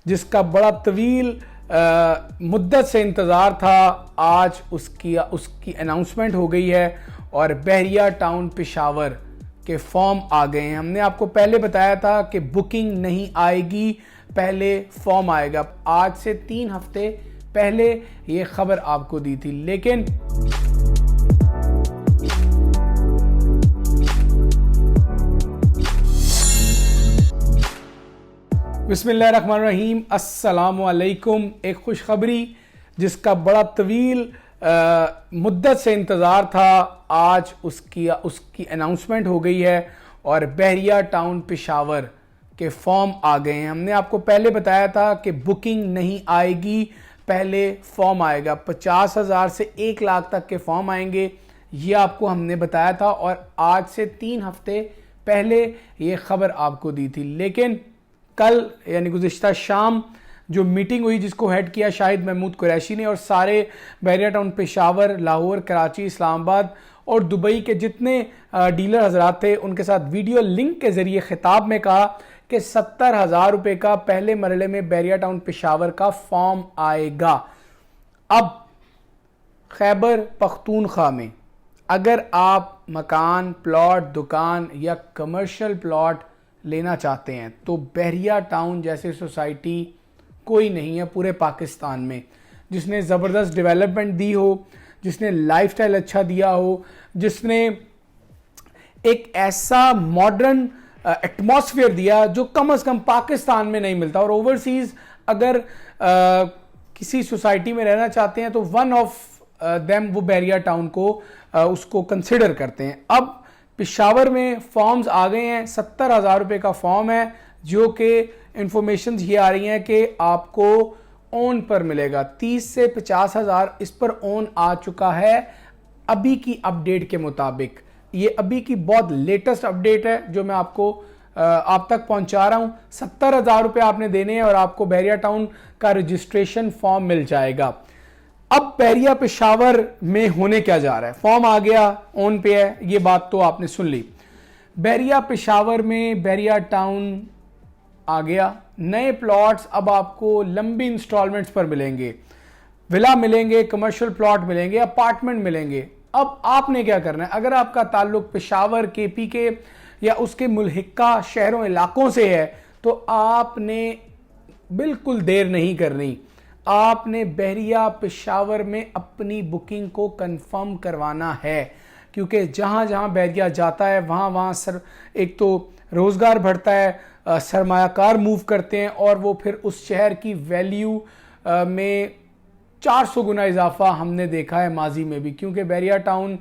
जिसका बड़ा तवील मुद्दत से इंतज़ार था, आज उसकी अनाउंसमेंट हो गई है और बहरिया टाउन पेशावर के फॉर्म आ गए हैं। हमने आपको पहले बताया था कि बुकिंग नहीं आएगी, पहले फॉर्म आएगा। आज से 3 हफ्ते पहले ये खबर आपको दी थी, लेकिन बिस्मिल्लाहिर्रहमानिर्रहीम, अस्सलामुअलैकुम। एक खुशखबरी जिसका बड़ा तवील मुद्दत से इंतज़ार था, आज उसकी अनाउंसमेंट हो गई है और बहरिया टाउन पेशावर के फॉर्म आ गए हैं। हमने आपको पहले बताया था कि बुकिंग नहीं आएगी, पहले फॉर्म आएगा। 50,000 से 1 लाख तक के फॉर्म आएंगे, ये आपको हमने बताया था और आज से 3 हफ्ते पहले ये खबर आपको दी थी। लेकिन कल यानी गुज़िश्ता शाम जो मीटिंग हुई, जिसको हेड किया शाहिद महमूद कुरैशी ने, और सारे बहरिया टाउन पेशावर, लाहौर, कराची, इस्लामाबाद और दुबई के जितने डीलर हजरात थे, उनके साथ वीडियो लिंक के ज़रिए खिताब में कहा कि 70,000 रुपये का पहले मरहले में बहरिया टाउन पेशावर का फॉर्म आएगा। अब खैबर पख्तूनख्वा में अगर आप मकान, प्लॉट, दुकान या कमर्शियल प्लॉट लेना चाहते हैं तो बहरिया टाउन जैसी सोसाइटी कोई नहीं है पूरे पाकिस्तान में जिसने ज़बरदस्त डेवलपमेंट दी हो, जिसने लाइफस्टाइल अच्छा दिया हो, जिसने एक ऐसा मॉडर्न एटमॉस्फेयर दिया जो कम से कम पाकिस्तान में नहीं मिलता। और ओवरसीज़ अगर किसी सोसाइटी में रहना चाहते हैं तो वन ऑफ देम वो बहरिया टाउन को उसको कंसिडर करते हैं। अब पेशावर में फॉर्म्स आ गए हैं, 70,000 रुपये का फॉर्म है, जो कि इंफॉर्मेशन ये आ रही हैं कि आपको ओन पर मिलेगा। 30 से 50,000 इस पर ओन आ चुका है अभी की अपडेट के मुताबिक। ये अभी की बहुत लेटेस्ट अपडेट है जो मैं आपको आप तक पहुंचा रहा हूं। 70,000 रुपये आपने देने हैं और आपको बहरिया टाउन का रजिस्ट्रेशन फॉर्म मिल जाएगा। अब बहरिया पेशावर में होने क्या जा रहा है, फॉर्म आ गया, ऑन पे है, ये बात तो आपने सुन ली। बहरिया पेशावर में बहरिया टाउन आ गया। नए प्लॉट्स अब आपको लंबी इंस्टॉलमेंट्स पर मिलेंगे, विला मिलेंगे, कमर्शियल प्लॉट मिलेंगे, अपार्टमेंट मिलेंगे। अब आपने क्या करना है, अगर आपका ताल्लुक पेशावर, केपी के या उसके मुल्हिका शहरों इलाकों से है तो आपने बिल्कुल देर नहीं करनी। आपने बहरिया पेशावर में अपनी बुकिंग को कंफर्म करवाना है, क्योंकि जहाँ जहाँ बहरिया जाता है वहाँ वहाँ एक तो रोज़गार बढ़ता है, सरमायाकार मूव करते हैं और वो फिर उस शहर की वैल्यू में 400 गुना इजाफा हमने देखा है माजी में भी। क्योंकि बहरिया टाउन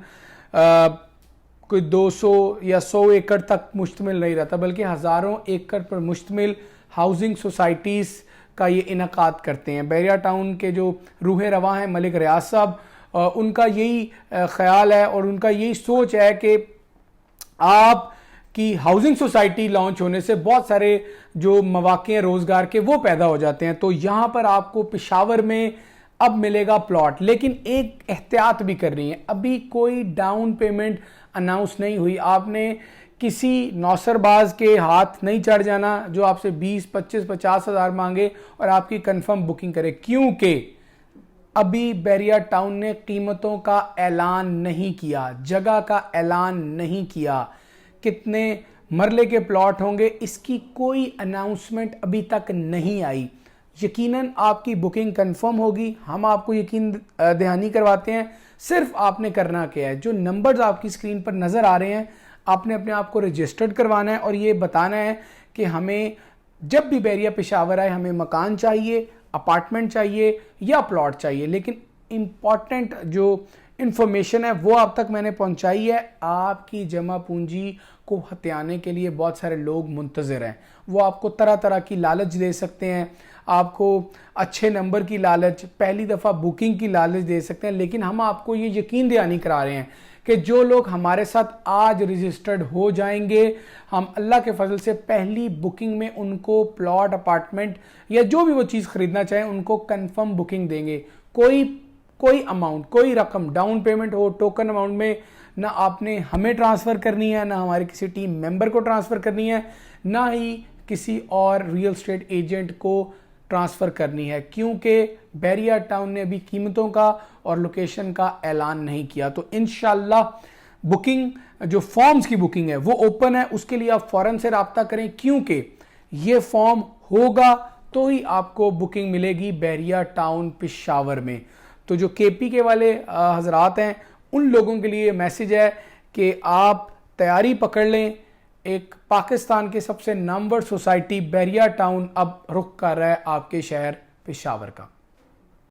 कोई 200 या 100 एकड़ तक मुश्तमिल नहीं रहता, बल्कि हज़ारों एकड़ पर मुश्तमिल हाउसिंग सोसाइटीज़ का ये इनकाद करते हैं। बहरिया टाउन के जो रूह रवा हैं मलिक रियाज साहब, उनका यही ख्याल है और उनका यही सोच है कि आप की हाउसिंग सोसाइटी लॉन्च होने से बहुत सारे जो मौके हैं रोज़गार के वो पैदा हो जाते हैं। तो यहाँ पर आपको पेशावर में अब मिलेगा प्लॉट, लेकिन एक एहतियात भी करनी है। अभी कोई डाउन पेमेंट अनाउंस नहीं हुई। आपने किसी नौसरबाज के हाथ नहीं चढ़ जाना जो आपसे 20, 25, 50,000 मांगे और आपकी कंफर्म बुकिंग करे, क्योंकि अभी बहरिया टाउन ने कीमतों का ऐलान नहीं किया, जगह का ऐलान नहीं किया, कितने मरले के प्लॉट होंगे इसकी कोई अनाउंसमेंट अभी तक नहीं आई। यकीनन आपकी बुकिंग कंफर्म होगी, हम आपको यकीन दहानी करवाते हैं। सिर्फ आपने करना क्या है, जो नंबर्स आपकी स्क्रीन पर नज़र आ रहे हैं, आपने अपने आप को रजिस्टर्ड करवाना है और ये बताना है कि हमें जब भी बहरिया पेशावर आए हमें मकान चाहिए, अपार्टमेंट चाहिए या प्लॉट चाहिए। लेकिन इम्पॉर्टेंट जो इन्फॉर्मेशन है वो आप तक मैंने पहुंचाई है। आपकी जमा पूंजी को हथियाने के लिए बहुत सारे लोग मुंतज़िर हैं। वो आपको तरह तरह की लालच दे सकते हैं, आपको अच्छे नंबर की लालच, पहली दफ़ा बुकिंग की लालच दे सकते हैं। लेकिन हम आपको ये यकीन दहानी करा रहे हैं कि जो लोग हमारे साथ आज रजिस्टर्ड हो जाएंगे, हम अल्लाह के फजल से पहली बुकिंग में उनको प्लॉट, अपार्टमेंट या जो भी वो चीज़ खरीदना चाहें उनको कंफर्म बुकिंग देंगे। कोई अमाउंट, कोई रकम डाउन पेमेंट हो, टोकन अमाउंट में ना आपने हमें ट्रांसफ़र करनी है, ना हमारे किसी टीम मेंबर को ट्रांसफ़र करनी है, ना ही किसी और रियल एस्टेट एजेंट को ट्रांसफ़र करनी है, क्योंकि बैरिया टाउन ने अभी कीमतों का और लोकेशन का ऐलान नहीं किया। तो इंशाल्लाह बुकिंग, जो फॉर्म्स की बुकिंग है वो ओपन है, उसके लिए आप फ़ौरन से रब्ता करें, क्योंकि ये फॉर्म होगा तो ही आपको बुकिंग मिलेगी बैरिया टाउन पेशावर में। तो जो केपी के वाले हजरात हैं उन लोगों के लिए मैसेज है कि आप तैयारी पकड़ लें। एक पाकिस्तान के सबसे नामवर सोसाइटी बैरिया टाउन अब रुख कर रहा है आपके शहर पेशावर का।